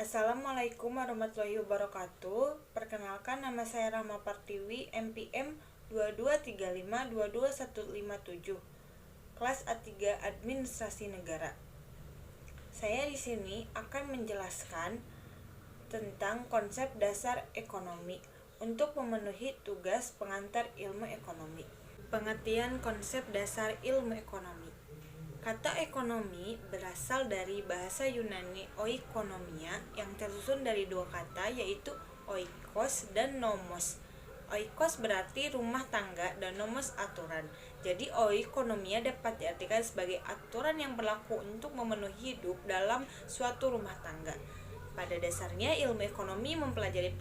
Assalamualaikum warahmatullahi wabarakatuh. Perkenalkan, nama saya Rahma Partiwi, MPM 2235-22157, kelas A3 Administrasi Negara. Saya di sini akan menjelaskan tentang konsep dasar ekonomi untuk memenuhi tugas pengantar ilmu ekonomi. Pengertian konsep dasar ilmu ekonomi. Kata ekonomi berasal dari bahasa Yunani oikonomia yang tersusun dari dua kata, yaitu oikos dan nomos. Oikos berarti rumah tangga dan nomos aturan. Jadi oikonomia dapat diartikan sebagai aturan yang berlaku untuk memenuhi hidup dalam suatu rumah tangga. Pada dasarnya, ilmu ekonomi mempelajari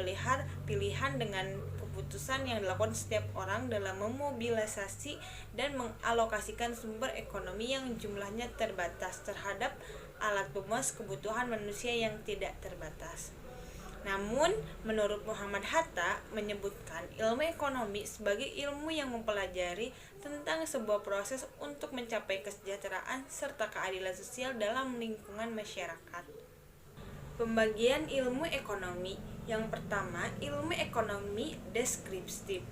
pilihan dengan keputusan yang dilakukan setiap orang dalam memobilisasi dan mengalokasikan sumber ekonomi yang jumlahnya terbatas terhadap alat pemuas kebutuhan manusia yang tidak terbatas. Namun, menurut Muhammad Hatta menyebutkan ilmu ekonomi sebagai ilmu yang mempelajari tentang sebuah proses untuk mencapai kesejahteraan serta keadilan sosial dalam lingkungan masyarakat. Pembagian ilmu ekonomi. Yang pertama, ilmu ekonomi deskriptif.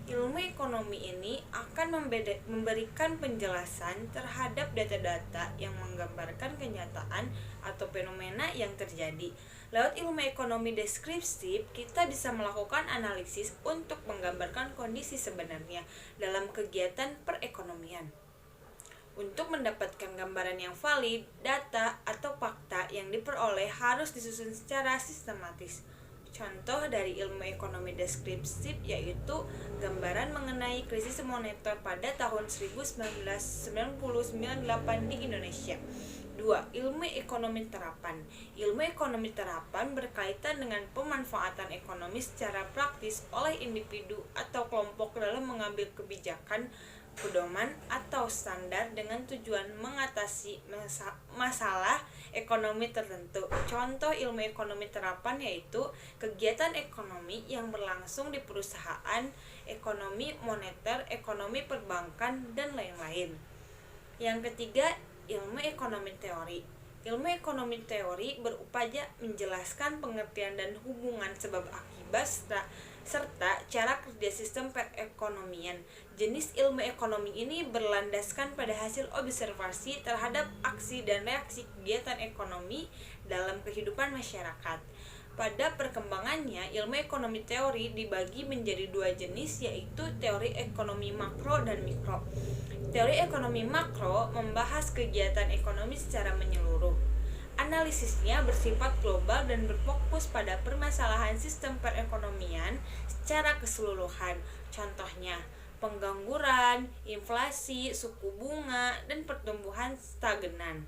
Ilmu ekonomi ini akan memberikan penjelasan terhadap data-data yang menggambarkan kenyataan atau fenomena yang terjadi. Lewat ilmu ekonomi deskriptif, kita bisa melakukan analisis untuk menggambarkan kondisi sebenarnya dalam kegiatan perekonomian. Untuk mendapatkan gambaran yang valid, data atau fakta yang diperoleh harus disusun secara sistematis. Contoh dari ilmu ekonomi deskriptif yaitu gambaran mengenai krisis moneter pada tahun 1998 di Indonesia. 2. Ilmu ekonomi terapan. Ilmu ekonomi terapan berkaitan dengan pemanfaatan ekonomi secara praktis oleh individu atau kelompok dalam mengambil kebijakan, pedoman atau standar dengan tujuan mengatasi masalah ekonomi tertentu. Contoh ilmu ekonomi terapan yaitu kegiatan ekonomi yang berlangsung di perusahaan, ekonomi moneter, ekonomi perbankan, dan lain-lain. Yang ketiga, ilmu ekonomi teori. Ilmu ekonomi teori berupaya menjelaskan pengertian dan hubungan sebab akibat serta cara kerja sistem perekonomian. Jenis ilmu ekonomi ini berlandaskan pada hasil observasi terhadap aksi dan reaksi kegiatan ekonomi dalam kehidupan masyarakat. Pada perkembangannya, ilmu ekonomi teori dibagi menjadi dua jenis, yaitu teori ekonomi makro dan mikro. Teori ekonomi makro membahas kegiatan ekonomi secara menyeluruh. Analisisnya bersifat global dan berfokus pada permasalahan sistem perekonomian secara keseluruhan. Contohnya, pengangguran, inflasi, suku bunga, dan pertumbuhan stagnan.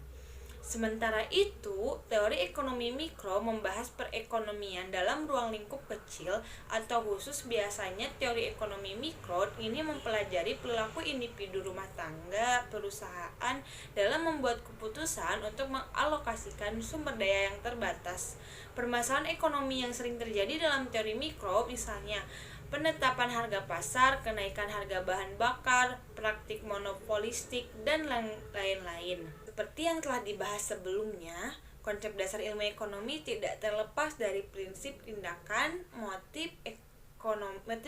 Sementara itu, teori ekonomi mikro membahas perekonomian dalam ruang lingkup kecil atau khusus. Biasanya teori ekonomi mikro ini mempelajari perilaku individu rumah tangga, perusahaan dalam membuat keputusan untuk mengalokasikan sumber daya yang terbatas. Permasalahan ekonomi yang sering terjadi dalam teori mikro misalnya penetapan harga pasar, kenaikan harga bahan bakar, praktik monopolistik, dan lain-lain. Seperti yang telah dibahas sebelumnya, konsep dasar ilmu ekonomi tidak terlepas dari prinsip tindakan, motif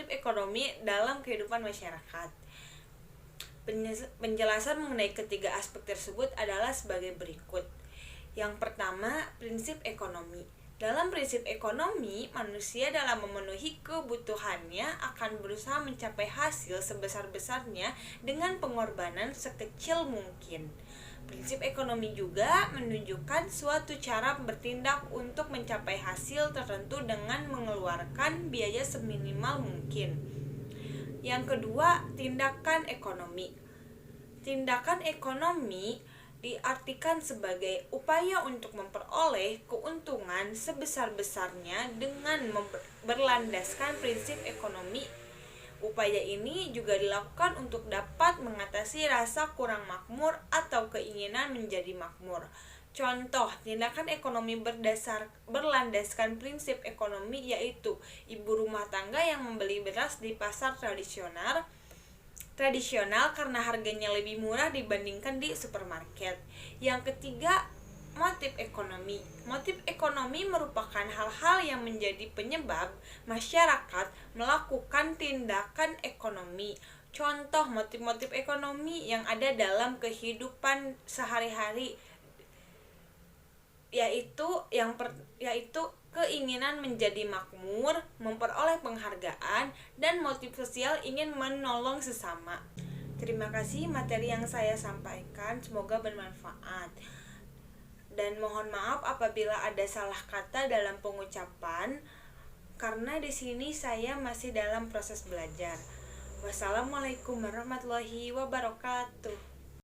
ekonomi dalam kehidupan masyarakat. Penjelasan mengenai ketiga aspek tersebut adalah sebagai berikut. Yang pertama, prinsip ekonomi. Dalam prinsip ekonomi, manusia dalam memenuhi kebutuhannya akan berusaha mencapai hasil sebesar-besarnya dengan pengorbanan sekecil mungkin. Prinsip ekonomi juga menunjukkan suatu cara bertindak untuk mencapai hasil tertentu dengan mengeluarkan biaya seminimal mungkin. Yang kedua, tindakan ekonomi. Tindakan ekonomi diartikan sebagai upaya untuk memperoleh keuntungan sebesar-besarnya dengan berlandaskan prinsip ekonomi. Upaya ini juga dilakukan untuk dapat mengatasi rasa kurang makmur atau keinginan menjadi makmur. Contoh tindakan ekonomi berlandaskan prinsip ekonomi yaitu ibu rumah tangga yang membeli beras di pasar tradisional karena harganya lebih murah dibandingkan di supermarket. Yang ketiga, Motif ekonomi. Motif ekonomi merupakan hal-hal yang menjadi penyebab masyarakat melakukan tindakan ekonomi. Contoh motif-motif ekonomi yang ada dalam kehidupan sehari-hari yaitu keinginan menjadi makmur, memperoleh penghargaan, dan motif sosial ingin menolong sesama. Terima kasih materi yang saya sampaikan, semoga bermanfaat. Dan mohon maaf apabila ada salah kata dalam pengucapan, karena di sini saya masih dalam proses belajar. Wassalamualaikum warahmatullahi wabarakatuh.